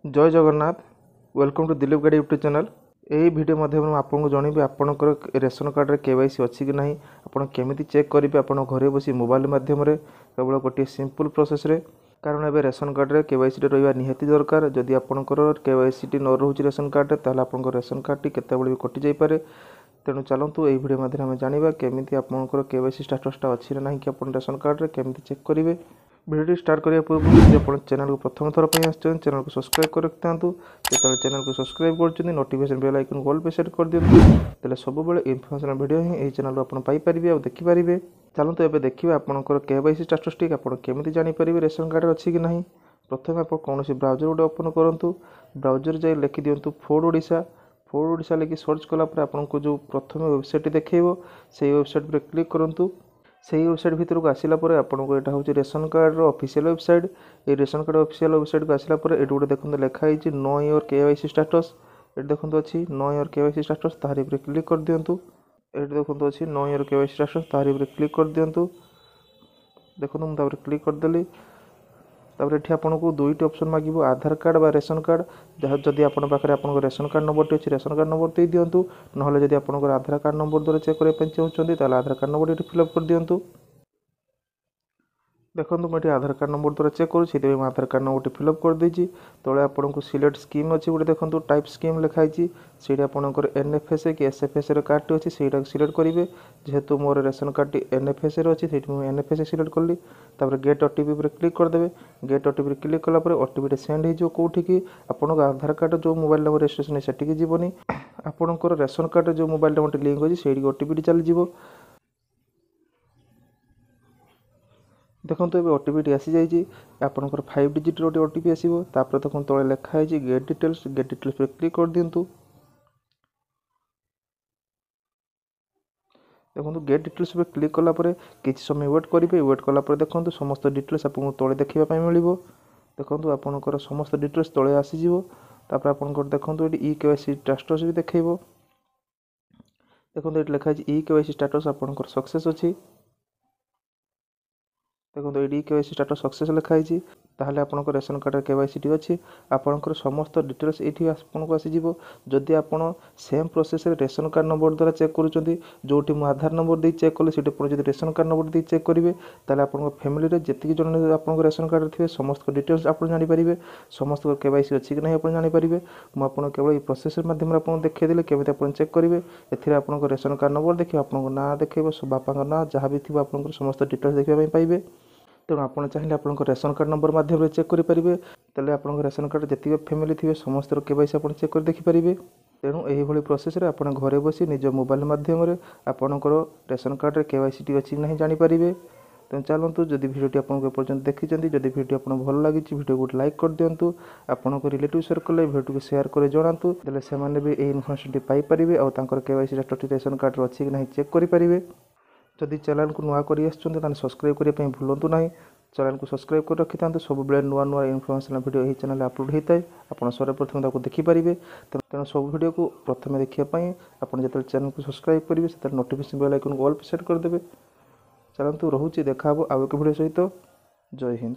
जय Jagannath. Welcome to Dilip गाड़ी YouTube channel. यही वीडियो माध्यम आपको जनइबी आपंकर रेशन कार्ड केवाईसी अच्छी कि नहीं, आपड़ केमी चेक करेंगे आप घरे बस मोबाइल मध्यम केवल गोटे सिंपल प्रोसेस रे। कारण एवं रेशन कार्ड रे केवाईसी रहा निहाती दरकार। जदि आपंकर केवाईसी न रोचे रेशन कार्ड ताल आप रेशन कार्ड टी केत भी कटि जापे। तेणु चलतु यही वीडियो माध्यम जाना केमी आपंकर केवाईसी स्टाटसटा अच्छी ना कि आप रेशन कार्ड रे केमी चेक करेंगे। वीडियो स्टार्ट करने पूर्व यदि आप चैनल को प्रथम थर पर आसुँच चैनल को सब्सक्राइब कर रखि था। जो चैनल को सब्सक्राइब कर नोटिफिकेशन बेल आइकन ऑल पे सेट कर दिखाँ तेल सब इनफर्मेशन वीडियो ही यही चैनल आपरे और देखिपारे। चलते एवं देखिए आपंकर केवाईसी स्टाटस टी आपड़ी जानीपर रेशन कार्ड अच्छी कि नहीं। प्रथम आप कौन ब्राउजर गोटे ओपन करूँ। ब्राउजर जाए लिखि दिंतु फूड ओडिशा। फूड ओडिशा लिखि सर्च कलापर आपको जो प्रथम वेबसाइट देखेब से वेबसाइट पर क्लिक करूँ। से वेबसाइट भर को आसला आपको यहाँ हूँ रेशन कार्ड ऑफिशियल वेबसाइट। ये रेशन कार्ड ऑफिशियल वेबसाइट को आसला ये गोटे देखते लिखाई नो योर केवाईसी स्टाटस। ये देखते अच्छी नो योर केवाईसी स्टाटस तार क्लिक कर दिंतु। ये देखते अच्छी नो योर केवाईसी स्टाटस तार क्लिक कर दिंतु। देखो मुझे क्लिक करदेली। तापर ये आपको दुईट ऑप्शन मांगो आधार कार्ड बा रेशन कार्ड। जहाँ जदि आप रेशन कार्ड नंबर अच्छी रेशन कार्ड नंबर दे दिंतु। ना जदि आप आधार कार्ड नंबर द्वारा चेक करने चाहते हैं आधार कार्ड नंबर ये फिलअप कर दिंतु। देखो मुझे आधार कार्ड नंबर द्वारा चेक करूँ आधार कार्ड नंबर फिलअप कर देती। तले आपको सिलेक्ट स्कीम अच्छी गोटे देखो टाइप स्कीम लिखाई से आपंकर एनएफएस कि एसएफएस कार्ड अच्छी से सिलेक्ट करेंगे। जेहेतु मोर रेशन कार्ड टी एनएफएस अच्छी से एनएफएस सिलेक्ट कली। गेट ओटीपी पर क्लिक करदे। गेट ओटीपी क्लिक कलापर ओटीपी सेंड हो कौटी कि आपको आधार कार्ड जो मोबाइल नंबर रजिस्ट्रेशन से जीवनी आपंकर रेशन कार्ड जो मोबाइल नंबर लिंक अच्छी से ओटीपी चलीज। देखो ये ओटीपी आसी जाइए आपंकर 5 डिजिट गोटे ओटीपी आसो। देखो तले लिखाई गेट डिटेल्स पर क्लिक कर दिंतु। देखो गेट डिटेल्स पर क्लिक कलापर किसी समय वेट करेंगे। वेट कलापर देखो समस्त डिटेल्स आपको तले देखा मिल। देखो आपंकर समस्त डिटेल्स तले आसीज। आपंकर देखो ये ई केवाईसी स्टाटस भी देखो। देखो ये लिखाई ई केवाईसी स्टाटस आपंकर सक्सेस अच्छी। देखो ये केवाईसी स्टाटस सक्सेस लिखाई ताहले आपन रेशन कार्ड केवाईसी अच्छी आपंकर समस्त डिटेल्स ये आपको आसीज। जदि आप same process ration card number द्वारा चेक करुँच जो मो आधार नंबर दे चेक कले से रेशन कार्ड नंबर दे चेक करेंगे ताहले आप फैमिली जी जन आप रेशन कार्ड थे समस्त डिटेल्स आप जानीपारे। समस्त केवाईसी अच्छी कि नहीं आप जानीपारे। मुझे केवल ये प्रोसेस मध्यम आपको देखीदेली केमी आप चेक करेंगे। एथिरे आपको रेशन कार्ड नंबर देखिए आपको ना देखेब बापा ना जहाँ भी थी आप समस्त डिटेल्स देखा पाइबे। तेणु आप चाहिए आप रेशन कार्ड नंबर मध्यम चेक करेंगे। तेल आप रेशन कार्ड जी फैमिली थे समस्त केवाईसी आप चेक कर देखिपारे। तेणु यही प्रोसेस आप घरे बसी निज मोबाइल मध्यम आपंकर रेशन कार्ड केवाईसी टी अच्छी ना जानीपारे। तेणु चलतु जदि भिडियोटी आपको देखी जदि भिडियो आपको भल लगी भिडियो को लाइक कर दिंतु। आपंक रिलेटिव सर्कल भिडियो को शेयर कर जनातु तेल से भी यही इनफर्मेशन पाइपारे और केवाईसी स्टाटस रेशन कार्ड अच्छी कि नहीं चेक करेंगे। जदि चैनल को नुआ कर सब्सक्राइब करने भूलु ना। चैनल को सब्सक्राइब कर रखि था सब नुआ नुआ इनफर्मेशन वीडियो यही चैनल अपलोड होता है। आप सर्वप्रथम देखिपारे। तेणु सब वीडियो को प्रथम देखापी आप जो चैनल को सब्सक्राइब करेंगे से नोटिफिकेशन बेल आइकन ऑल पे सेट करदे। चलतु रोचे देखा आउ एक वीडियो सहित। जय हिंद।